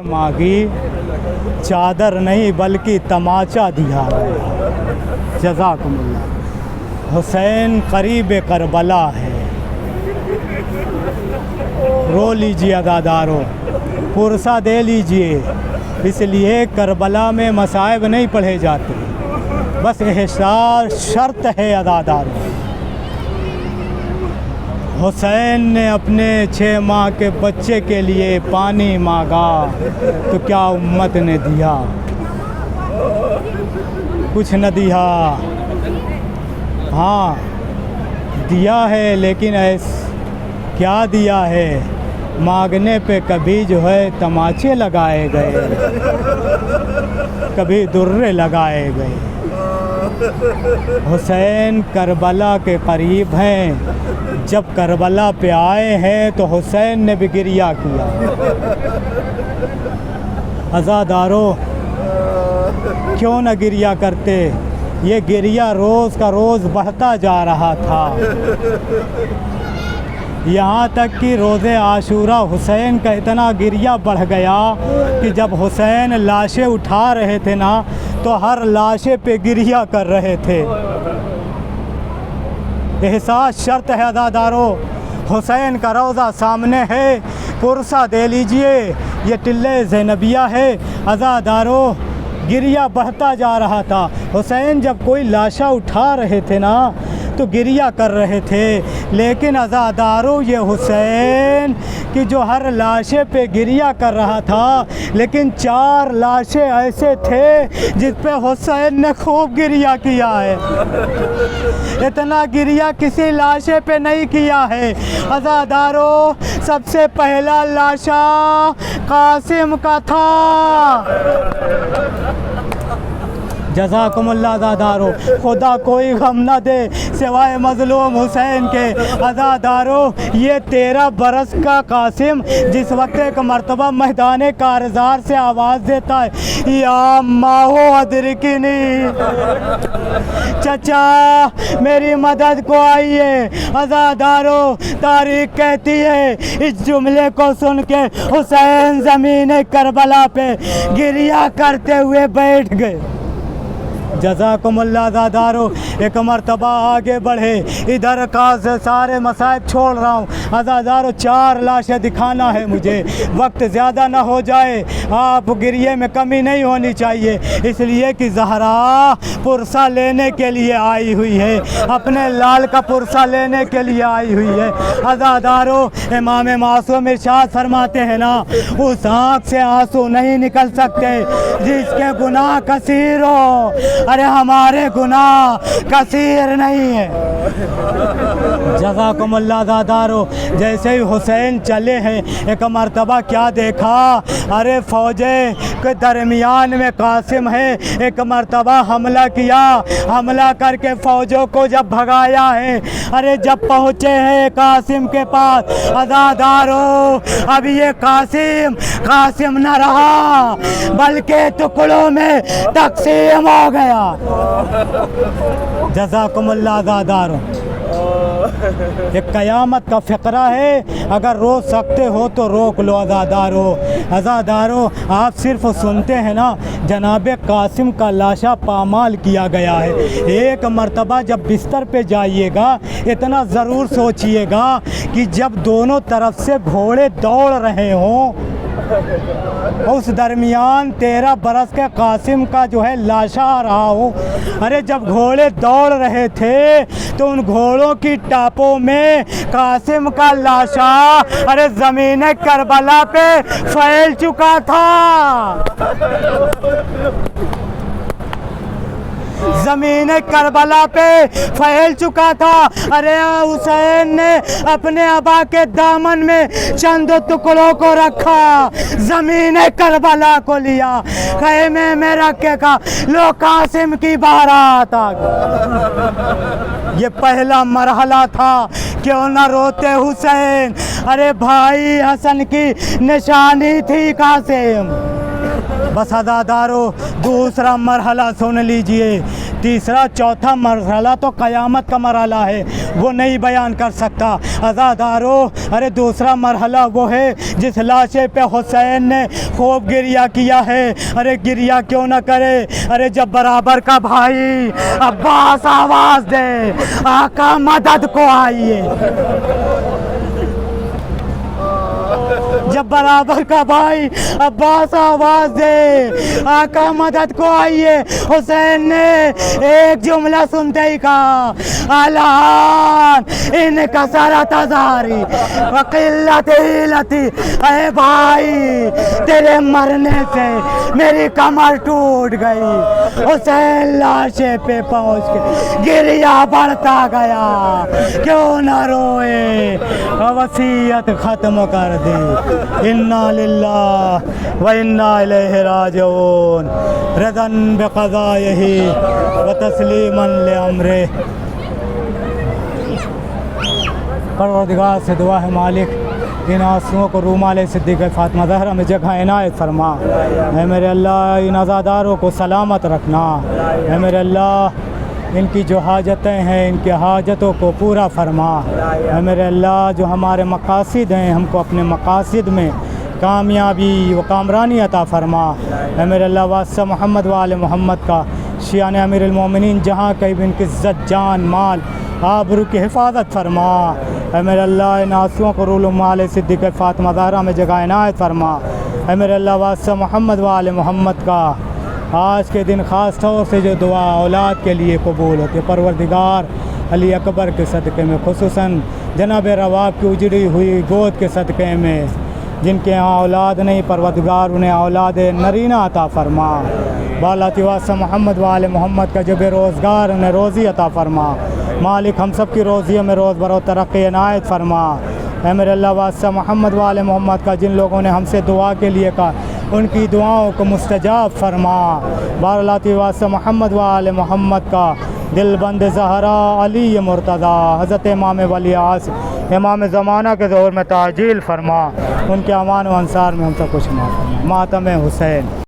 मांगी चादर नहीं बल्कि तमाचा दिया जज़ाकुमुल्लाह। हुसैन करीब करबला है, रो लीजिए अदादारों, पुरसा दे लीजिए। इसलिए करबला में मसाइब नहीं पढ़े जाते, बस एहसास शर्त है अदादारों। हुसैन ने अपने 6 माह के बच्चे के लिए पानी मांगा तो क्या उम्मत ने दिया? कुछ न दिया। हाँ दिया है, लेकिन क्या दिया है? मांगने पे कभी जो है तमाचे लगाए गए, कभी दुर्रे लगाए गए। हुसैन करबला के करीब हैं, जब करबला पे आए हैं तो हुसैन ने भी गिरिया किया। अज़ादारों क्यों न गिरिया करते? ये गिरिया रोज़ का रोज़ बढ़ता जा रहा था, यहाँ तक कि रोज़े आशूरा हुसैन का इतना गिरिया बढ़ गया कि जब हुसैन लाशें उठा रहे थे ना, तो हर लाशे पे गिरिया कर रहे थे। एहसास शर्त है अज़ादारों। हुसैन का रोज़ा सामने है, पुरसा दे लीजिए। ये टिल्ले ज़ैनबिया है अज़ादारों। गिरिया बढ़ता जा रहा था। हुसैन जब कोई लाशा उठा रहे थे ना, तो गिरिया कर रहे थे। लेकिन अज़ादारों ये हुसैन कि जो हर लाशे पे गिरिया कर रहा था, लेकिन 4 लाशें ऐसे थे जिस पे हुसैन ने खूब गिरिया किया है। इतना गिरिया किसी लाशे पे नहीं किया है अज़ादारों। सबसे पहला लाशा कासिम का था। जज़ाकुमुल्लाह अज़ादारों। खुदा कोई गम न दे सिवाय मज़लूम हुसैन के। अज़ादारों ये 13 बरस का कासिम जिस वक्त एक मरतबा मैदान कारज़ार से आवाज़ देता है, या माहो अदरिकनी, चचा मेरी मदद को आइए। अज़ादारों तारीख़ कहती है, इस जुमले को सुन के हुसैन ज़मीन करबला पे गिरिया करते हुए बैठ गए। जज़ाकुमुल्लाह अज़ादारों। एक मरतबा आगे बढ़े, इधर का सारे मसाइब छोड़ रहा हूँ अज़ादारों। 4 लाशें दिखाना है मुझे, वक्त ज़्यादा ना हो जाए, आप गिरिये में कमी नहीं होनी चाहिए। इसलिए कि ज़हरा पुरसा लेने के लिए आई हुई है, अपने लाल का पुरसा लेने के लिए आई हुई है अज़ादारों। इमाम मासूम इरशाद फरमाते हैं ना, उस आँख से आंसू नहीं निकल सकते जिसके गुनाह कसीर हो। अरे हमारे गुनाह कसीर नहीं है। जज़ाकुमुल्लाह अज़ादारों। जैसे ही हुसैन चले हैं, एक मरतबा क्या देखा? अरे फौजे के दरमियान में कासिम है। एक मरतबा हमला किया, हमला करके फौजों को जब भगाया है, अरे जब पहुँचे हैं कासिम के पास अज़ादारों, अब ये कासिम न रहा बल्कि टुकड़ों में तक़सीम हो गया। जज़ाकुमुल्लाह अज़ादारों। एक क़यामत का फ़िक्रा है, अगर रोक सकते हो तो रोक लो अज़ादारों। अज़ादारों आप सिर्फ सुनते हैं ना, जनाब कासिम का लाशा पामाल किया गया है। एक मरतबा जब बिस्तर पे जाइएगा, इतना ज़रूर सोचिएगा कि जब दोनों तरफ से घोड़े दौड़ रहे हों, उस दरमियान 13 बरस के कासिम का जो है लाशा आ रहा हो। अरे जब घोड़े दौड़ रहे थे तो उन घोड़ों की टापों में कासिम का लाशा अरे ज़मीन करबला पे फैल चुका था। ज़मीन करबला पे फैल चुका था। अरे हुसैन ने अपने अबा के दामन में चंद टुकड़ों को रखा, ज़मीन करबला को लिया, ख़ैमे में रख के कहा, लो कासिम की बारात आ गई। ये पहला मरहला था। क्यों न रोते हुसैन? अरे भाई हसन की निशानी थी कासिम। बस अज़ादारों दूसरा मरहला सुन लीजिए। तीसरा चौथा मरहला तो क़यामत का मरहला है, वो नहीं बयान कर सकता। अज़ादारों, अरे दूसरा मरहला वो है जिस लाशे पे हुसैन ने खूब गिरिया किया है। अरे गिरिया क्यों ना करे, अरे जब बराबर का भाई अब्बास आवाज़ दे, आका मदद को आइए। जब बराबर का भाई अब्बास आवाज़ दे, आका मदद को आइए। हुसैन ने एक जुमला सुनते ही कहा, अलान इन कसरत अज़ारी वक़िल्लत हिलती। अरे भाई, तेरे मरने से मेरी कमर टूट गई। हुसैन लाशे पे पहुँच के गिरिया बढ़ता गया, क्यों न रोए, वसीयत ख़त्म कर दी। इन्ना लिल्लाह व इन्ना इलैहि राजिऊन, रज़न बिक़ज़ाइही व तस्लीमन लिअम्रिही। परवरदिगार से दुआ है मालिक, इन आंसुओं को रूमाल सिद्दीक़ फ़ातिमा ज़हरा में जगह इनायत फरमा। है मेरे अल्लाह, इन अज़ादारों को सलामत रखना। है मेरे अल्लाह, इनकी जो हाजतें हैं, इनकी हाजतों को पूरा फरमा। है मेरे अल्लाह, जो हमारे मकासिद हैं, हमको अपने मकासिद में कामयाबी व कामरानी अता फरमा। है मेरे अल्लाह, वास्ता मोहम्मद व आले मोहम्मद का, शियान अमीरुल मोमिनीन जहाँ कहीं भी इनकी इज़्ज़त, जान, माल, आबरू की हिफाजत फरमा। है मेरे अल्लाह, इन आंसुओं को रूमाल सिद्दीक़ फ़ातिमा ज़हरा में जगह इनायत फरमा। है मेरे अल्लाह, वास्ता मोहम्मद व आले मोहम्मद का, आज के दिन ख़ास तौर से जो दुआ औलाद के लिए कबूल होती है, परवरदिगार अली अकबर के सदक़े में, खुसूसन जनाब रवाब की उजड़ी हुई गोद के सदक़े में, जिनके यहाँ औलाद नहीं, परवरदिगार उन्हें औलाद नरीना अता फरमा। बालाती वास्ता मोहम्मद व आले मोहम्मद का जो बेरोज़गार, उन्हें रोज़ी अता फरमा। मालिक, हम सब की रोज़ियों में रोज़ बरोज़ तरक्की इनायत फरमा। है मेरे अल्लाह, वास्ता मोहम्मद व आले मोहम्मद का, जिन लोगों ने हमसे दुआ के लिए कहा, उनकी दुआओं को मुस्तजाब फरमा। बारलाती वास्ता मोहम्मद व आले मोहम्मद का, दिलबंद ज़हरा अली मुर्तज़ा हज़रत इमाम वली आसिम इमाम ज़माना के ज़ोर में ताजील फरमा। उनके अमान व अंसार में हम सब कुछ माफ़ फरमा। मातम हुसैन।